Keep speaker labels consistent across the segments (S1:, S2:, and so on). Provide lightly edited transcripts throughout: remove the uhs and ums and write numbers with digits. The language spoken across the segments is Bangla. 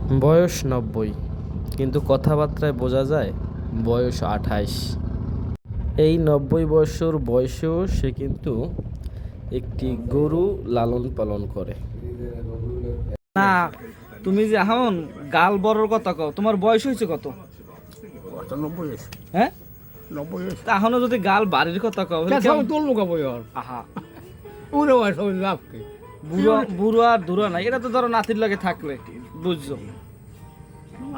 S1: বয়স 90, কিন্তু কথাবার্তায় বোঝা যায় বয়স 28। এই 90 বছর বয়সেও সে কিন্তু একটি গরু লালন পালন করে।
S2: না, তুমি যে এখন গাল বড়র কথা কও, তোমার বয়স হয়েছে কত?
S3: 90 এসে
S2: হ্যাঁ,
S3: 90 এসে
S2: তা এখনো যদি গাল বাড়ির কথা কও তাহলে
S3: সব
S2: কেমন?
S3: তোর মুখা বই আর
S2: আহা,
S3: পুরো সব লাভ কি
S2: বুড়ো বুড়ো আর দূরা নাই, এটা তো ধরো নাতির লাগে থাকলে বুঝছো।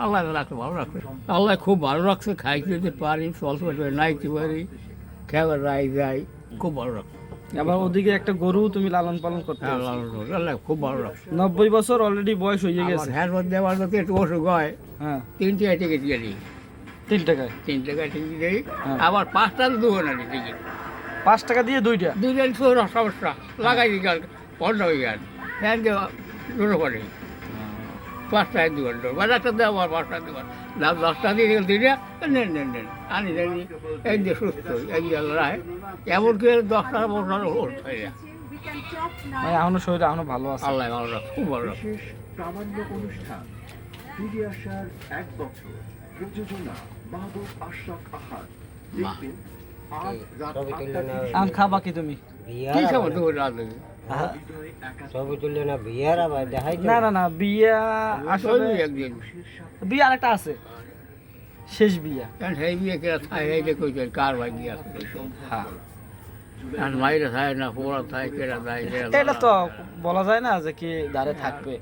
S3: আল্লাহ রাখতে ভালো রাখছে, আল্লাহ খুব ভালো রাখছে, খাইতে দিতে পারি, চলতে পারি, নাইতে পারি, খেয়াল রাই যাই, খুব ভালো রাখছে।
S2: আবার ওদিকে একটা গরু তুমি লালন পালন করতে
S3: হ্যাঁ, আল্লাহ খুব ভালো রাখছে।
S2: 90 বছর অলরেডি বয়স হয়ে গেছে।
S3: হ্যাঁ, দেওয়ার যদি একটু অসুখ হয়,
S2: হ্যাঁ,
S3: 3 টাকা টিকিট দিয়ে দিই,
S2: 3 টাকায়
S3: 3 টাকা টিকিট দিই,
S2: হ্যাঁ।
S3: আবার 5 টাকা দেবো না টিকিট,
S2: 5 টাকা দিয়ে 2টা।
S3: 2 দিন সমস্যা লাগাই দিই, বন্ধ হয়ে গেল, ফ্যান দেওয়া দুটো করে 5 টাকা দিবেন, বাজার একটা দেওয়া 5 টাকা দেবেন, 10 টাকা দিয়ে গেল, দিলে নেন নেন নেন আনি জানি এই যে সুস্থ এই যে আল্লাহ এমনকি 10 টাকা 15 টাকা হয়ে যায়।
S2: মানে এখনো শরীর এখনো ভালো আছে।
S3: আল্লাহ ভালো রাখছে, খুব ভালো রাখছে।
S4: বিশেষ প্রামাণ্য অনুষ্ঠান পিডিয়াশার 1 বছর প্রযোজনা মাহবুব আশরাফ আহাদ। দেখবেন আজ রাত 8টা
S2: আম খাবা কি তুমি?
S3: কি খাবার দেবো রাত থেকে?
S2: না না না, বিয়া আসলে
S3: একদিন
S2: বিয়া আরেকটা আছে, শেষ বিয়া।
S3: সেই বিয়ে কেরা থাকে এইটা কইছেন কার ভাই বিয়ে আছে কইছেন,
S2: হ্যাঁ,
S3: আর মাইরা থাকে না পোড়া থাকে কেরা থাকে
S2: এটা তো বলা যায় না যে কি দাঁড়ে থাকবে।